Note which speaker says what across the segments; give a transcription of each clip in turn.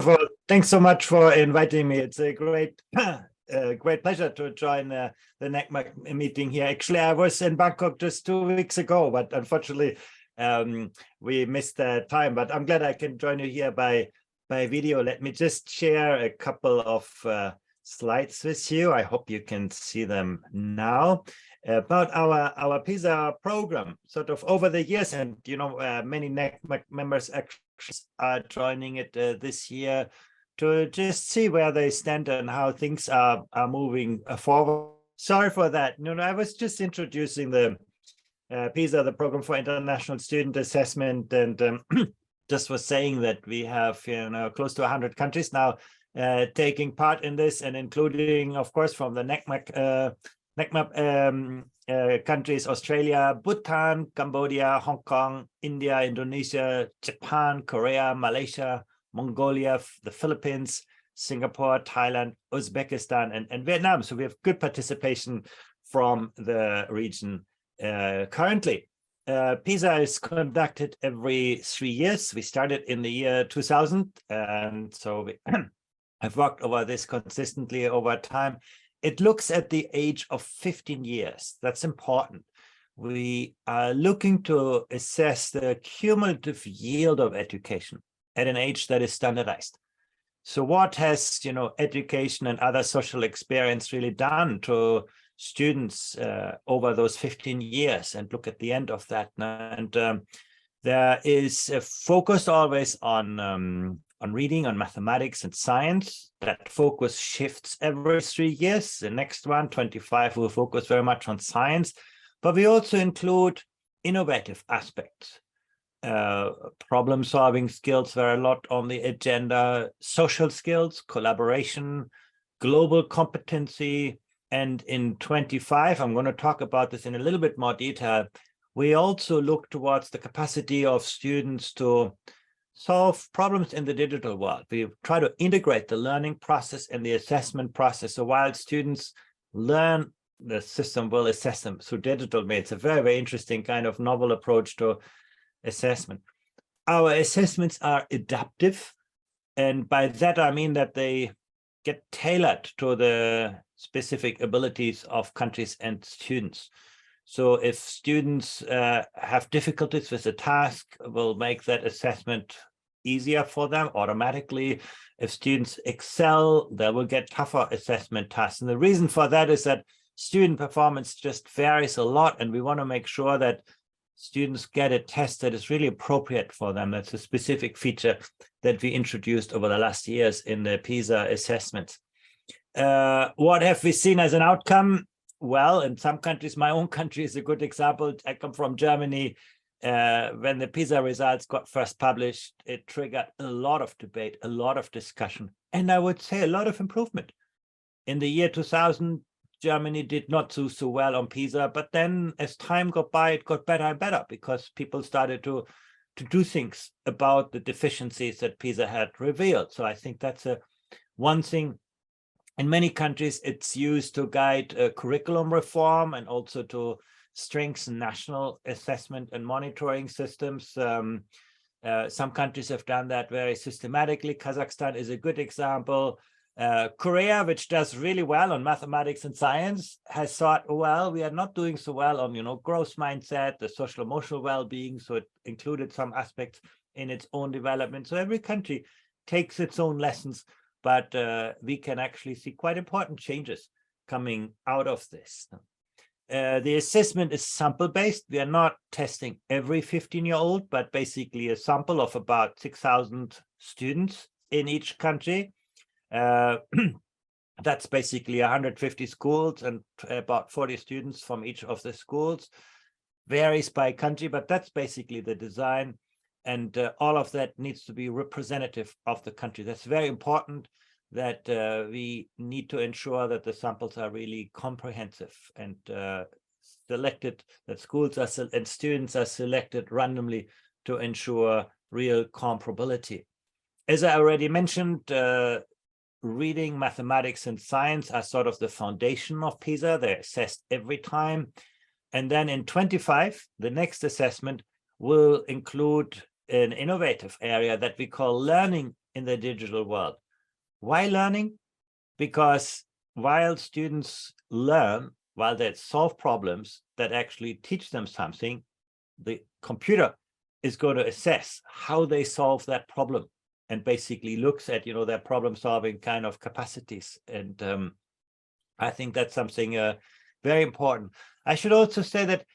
Speaker 1: Well, thanks so much for inviting me. It's a great, great pleasure to join the NECMAC meeting here. Actually, I was in Bangkok just 2 weeks ago, but unfortunately, we missed the time. But I'm glad I can join you here by video. Let me just share a couple of slides with you. I hope you can see them now. About our Pisa program, sort of over the years, and many NECMAC members actually are joining it this year to just see where they stand and how things are moving forward. Sorry for that. I was just introducing the Pisa, the Program for International Student Assessment, and just was saying that we have close to 100 countries now taking part in this, and including, of course, from the NECMAC countries: Australia, Bhutan, Cambodia, Hong Kong, India, Indonesia, Japan, Korea, Malaysia, Mongolia, the Philippines, Singapore, Thailand, Uzbekistan, and Vietnam. So we have good participation from the region currently. Pisa is conducted every 3 years. We started in the year 2000, and so I've worked over this consistently over time. It looks at the age of 15 years. That's important. We are looking to assess the cumulative yield of education at an age that is standardized. So what has, education and other social experience really done to students over those 15 years, and look at the end of that. And there is a focus always on reading, on mathematics and science. That focus shifts every 3 years. The next one, 25, will focus very much on science, but we also include innovative aspects. Problem-solving skills were a lot on the agenda, social skills, collaboration, global competency. And in 25, I'm going to talk about this in a little bit more detail, we also look towards the capacity of students to solve problems in the digital world. We try to integrate the learning process and the assessment process. So while students learn, the system will assess them through digital means. It's a very, very interesting kind of novel approach to assessment. Our assessments are adaptive, and by that I mean that they get tailored to the specific abilities of countries and students. So if students have difficulties with a task, we'll make that assessment easier for them automatically. If students excel, they will get tougher assessment tasks. And the reason for that is that student performance just varies a lot, and we want to make sure that students get a test that is really appropriate for them. That's a specific feature that we introduced over the last years in the PISA assessments. What have we seen as an outcome? Well, in some countries, my own country is a good example. I come from Germany. When the PISA results got first published, it triggered a lot of debate, a lot of discussion, and I would say a lot of improvement. In the year 2000, Germany did not do so well on PISA, but then as time got by, it got better and better because people started to do things about the deficiencies that PISA had revealed. So I think that's one thing. In many countries, it's used to guide curriculum reform and also to strengthen national assessment and monitoring systems. Some countries have done that very systematically. Kazakhstan is a good example. Korea, which does really well on mathematics and science, has thought, well, we are not doing so well on, growth mindset, the social emotional well-being. So it included some aspects in its own development. So every country takes its own lessons, but we can actually see quite important changes coming out of this. The assessment is sample-based. We are not testing every 15-year-old, but basically a sample of about 6,000 students in each country. That's basically 150 schools and about 40 students from each of the schools. Varies by country, but that's basically the design. And all of that needs to be representative of the country. That's very important, that we need to ensure that the samples are really comprehensive and selected, that schools are and students are selected randomly to ensure real comparability. As I already mentioned, reading, mathematics, and science are sort of the foundation of PISA. They're assessed every time. And then in 25, the next assessment will include an innovative area that we call learning in the digital world. Why learning? Because while students learn, while they solve problems that actually teach them something, the computer is going to assess how they solve that problem and basically looks at, their problem solving kind of capacities. And I think that's something very important. I should also say that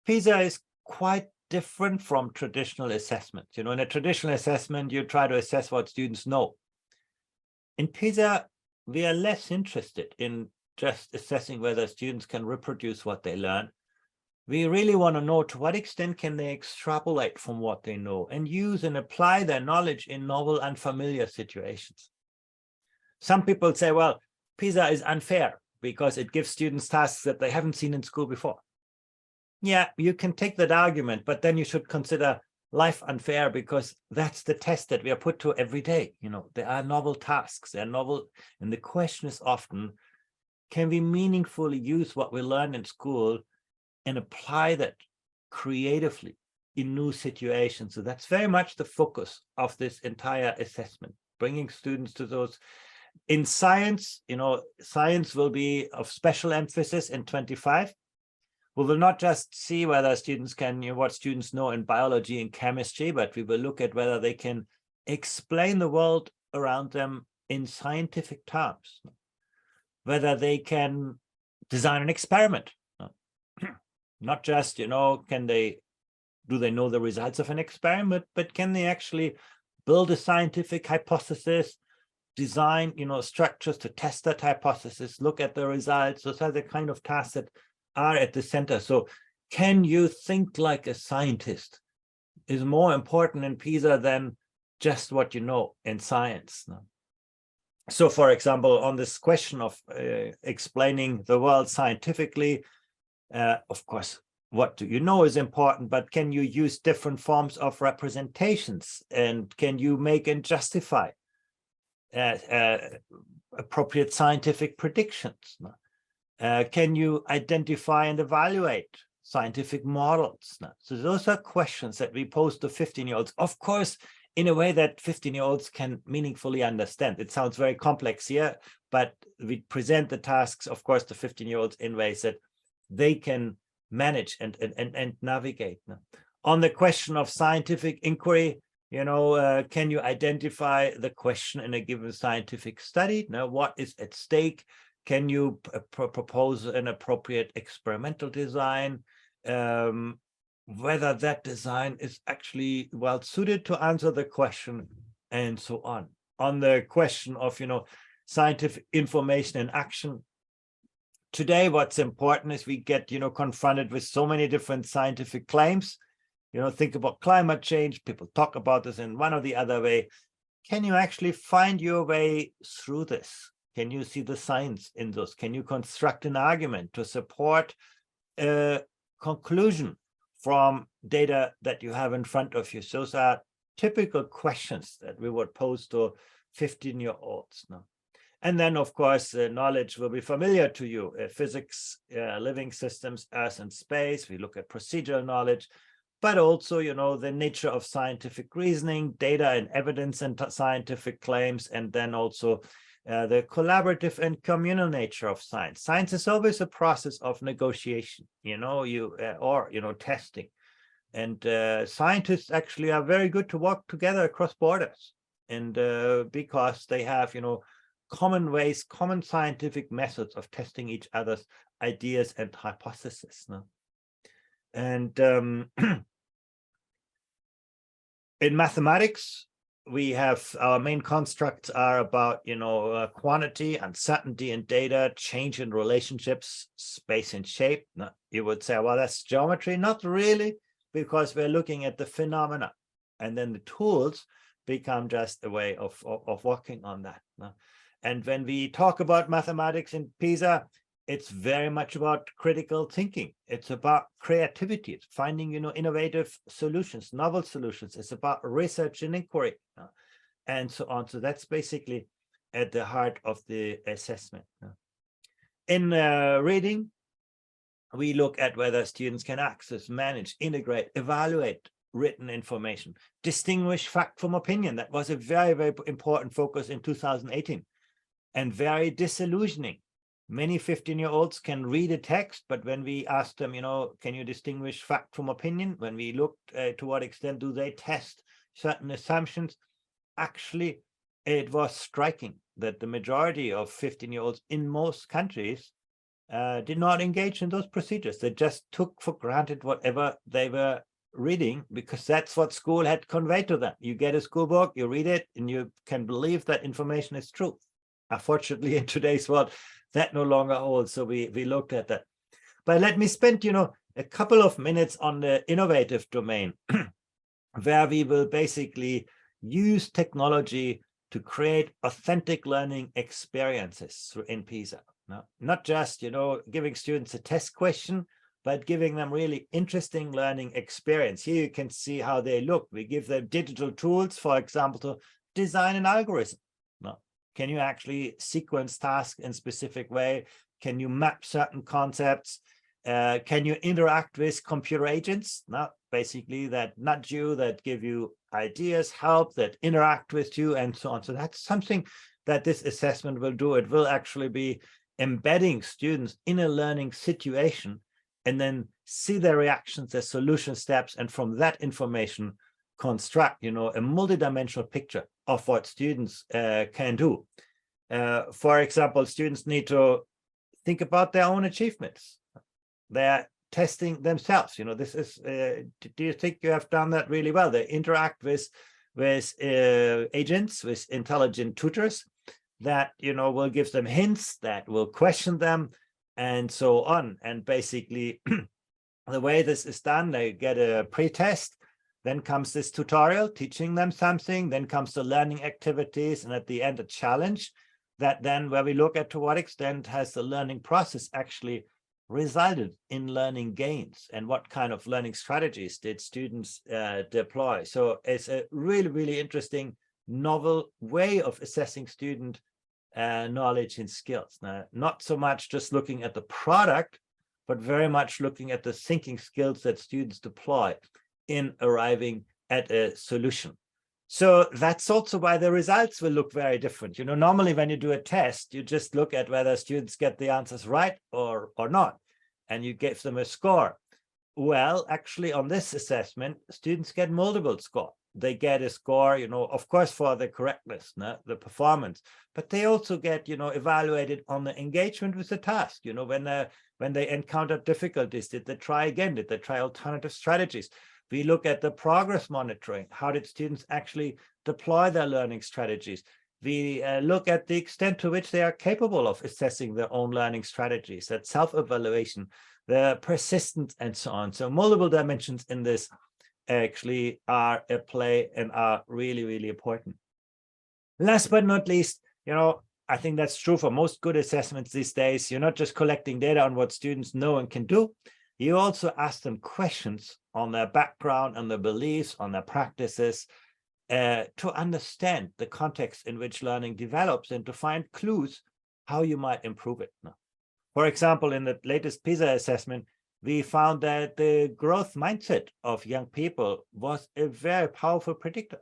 Speaker 1: Pisa is quite different from traditional assessments. In a traditional assessment, you try to assess what students know. In Pisa, we are less interested in just assessing whether students can reproduce what they learn. We really want to know to what extent can they extrapolate from what they know and use and apply their knowledge in novel, unfamiliar situations. Some people say, well, Pisa is unfair because it gives students tasks that they haven't seen in school before. Yeah, you can take that argument, but then you should consider life unfair because that's the test that we are put to every day. There are novel tasks, they're novel. And the question is often, can we meaningfully use what we learn in school and apply that creatively in new situations? So that's very much the focus of this entire assessment, bringing students to those. In science, science will be of special emphasis in 25. We will not just see whether students can, what students know in biology and chemistry, but we will look at whether they can explain the world around them in scientific terms, whether they can design an experiment. Not just, do they know the results of an experiment, but can they actually build a scientific hypothesis, design, structures to test that hypothesis, look at the results. Those are the kind of tasks that are at the center. So can you think like a scientist is more important in Pisa than just what you know in science. So for example, on this question of explaining the world scientifically, of course, what do you know is important, but can you use different forms of representations, and can you make and justify appropriate scientific predictions? Can you identify and evaluate scientific models? So those are questions that we pose to 15-year-olds, of course, in a way that 15-year-olds can meaningfully understand. It sounds very complex here, but we present the tasks, of course, to 15-year-olds in ways that they can manage and navigate. On the question of scientific inquiry, can you identify the question in a given scientific study? Now, what is at stake? Can you propose an appropriate experimental design? Whether that design is actually well suited to answer the question, and so on. On the question of, scientific information and action, today what's important is we get, confronted with so many different scientific claims. Think about climate change. People talk about this in one or the other way. Can you actually find your way through this? Can you see the science in those? Can you construct an argument to support a conclusion from data that you have in front of you? Those are typical questions that we would pose to 15-year-olds. And then, of course, knowledge will be familiar to you. Physics, living systems, Earth and space. We look at procedural knowledge, but also, the nature of scientific reasoning, data and evidence and scientific claims, and then also the collaborative and communal nature of science. Science is always a process of negotiation, testing. And scientists actually are very good to work together across borders. And because they have, common ways, common scientific methods of testing each other's ideas and hypotheses. And in mathematics, we have our main constructs are about, quantity, uncertainty in data, change in relationships, space and shape. Now, you would say, well, that's geometry. Not really, because we're looking at the phenomena, and then the tools become just a way of working on that. And when we talk about mathematics in Pisa, it's very much about critical thinking. It's about creativity. It's finding, innovative solutions, novel solutions. It's about research and inquiry, and so on. So that's basically at the heart of the assessment. In reading, we look at whether students can access, manage, integrate, evaluate written information. Distinguish fact from opinion. That was a very, very important focus in 2018, and very disillusioning. Many 15-year-olds can read a text, but when we ask them, can you distinguish fact from opinion? When we looked to what extent do they test certain assumptions, actually, it was striking that the majority of 15-year-olds in most countries did not engage in those procedures. They just took for granted whatever they were reading, because that's what school had conveyed to them. You get a school book, you read it, and you can believe that information is true. Unfortunately, in today's world, that no longer holds. So we looked at that. But let me spend, a couple of minutes on the innovative domain, where we will basically use technology to create authentic learning experiences in Pisa. Not just, giving students a test question, but giving them really interesting learning experience. Here you can see how they look. We give them digital tools, for example, to design an algorithm. Can you actually sequence tasks in a specific way? Can you map certain concepts? Can you interact with computer agents? Basically that nudge you, that give you ideas, help, that interact with you, and so on. So that's something that this assessment will do. It will actually be embedding students in a learning situation, and then see their reactions, their solution steps, and from that information construct, a multidimensional picture of what students can do. For example, students need to think about their own achievements. They're testing themselves. This is, do you think you have done that really well? They interact with agents, with intelligent tutors that, will give them hints, that will question them, and so on. And basically, the way this is done, they get a pre-test, then comes this tutorial teaching them something, then comes the learning activities, and at the end, a challenge that then where we look at to what extent has the learning process actually resulted in learning gains, and what kind of learning strategies did students deploy. So it's a really, really interesting, novel way of assessing student knowledge and skills. Now, not so much just looking at the product, but very much looking at the thinking skills that students deploy in arriving at a solution. So that's also why the results will look very different. Normally when you do a test, you just look at whether students get the answers right or not, and you give them a score. Well, actually on this assessment, students get multiple score. They get a score, of course, for the correctness, the performance, but they also get, evaluated on the engagement with the task. When they encounter difficulties, did they try again? Did they try alternative strategies? We look at the progress monitoring. How did students actually deploy their learning strategies? We look at the extent to which they are capable of assessing their own learning strategies, that self-evaluation, the persistence, and so on. So multiple dimensions in this actually are at play and are really, really important. Last but not least, I think that's true for most good assessments these days. You're not just collecting data on what students know and can do. You also ask them questions on their background, on their beliefs, on their practices, to understand the context in which learning develops and to find clues how you might improve it. For example, in the latest Pisa assessment, we found that the growth mindset of young people was a very powerful predictor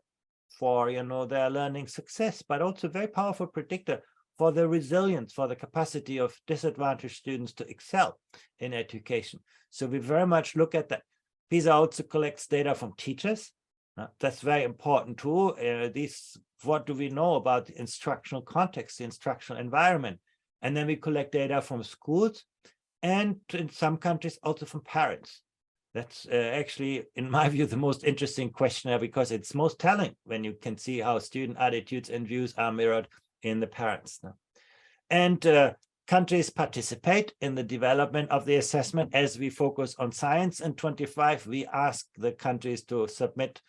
Speaker 1: for their learning success, but also a very powerful predictor for the resilience, for the capacity of disadvantaged students to excel in education. So we very much look at that. Pisa also collects data from teachers. That's very important too. What do we know about the instructional context, the instructional environment? And then we collect data from schools, and in some countries also from parents. That's actually, in my view, the most interesting questionnaire, because it's most telling when you can see how student attitudes and views are mirrored in the parents. And countries participate in the development of the assessment. As we focus on science in 25, we ask the countries to submit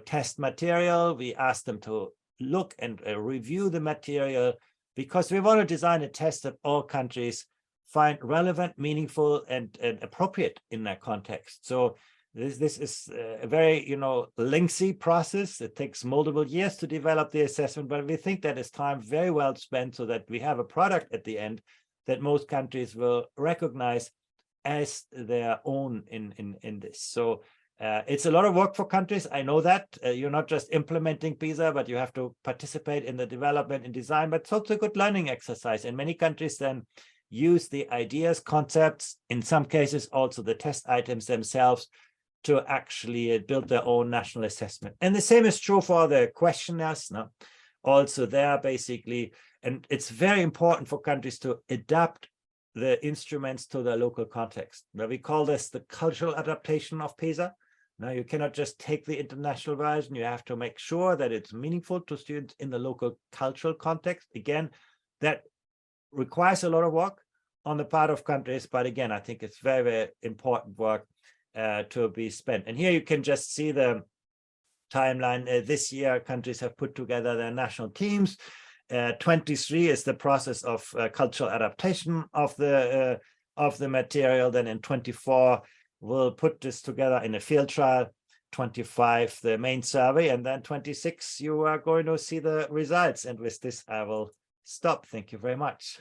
Speaker 1: test material. We ask them to look and review the material, because we want to design a test that all countries find relevant, meaningful, and appropriate in their context. So this is a very lengthy process. It takes multiple years to develop the assessment, but we think that is time very well spent, so that we have a product at the end that most countries will recognize as their own in this. So It's a lot of work for countries. I know that. You're not just implementing Pisa, but you have to participate in the development and design. But it's also a good learning exercise. And many countries then use the ideas, concepts, in some cases also the test items themselves, to actually build their own national assessment. And the same is true for the questionnaires. No? Also there, basically, and it's very important for countries to adapt the instruments to their local context. Now, we call this the cultural adaptation of Pisa. Now, you cannot just take the international version. You have to make sure that it's meaningful to students in the local cultural context. Again, that requires a lot of work on the part of countries. But again, I think it's very, very important work to be spent. And here you can just see the timeline. This year, countries have put together their national teams. 23 is the process of cultural adaptation of the material. Then in 24, we'll put this together in a field trial. 25, the main survey, and then 26, you are going to see the results. And with this, I will stop. Thank you very much.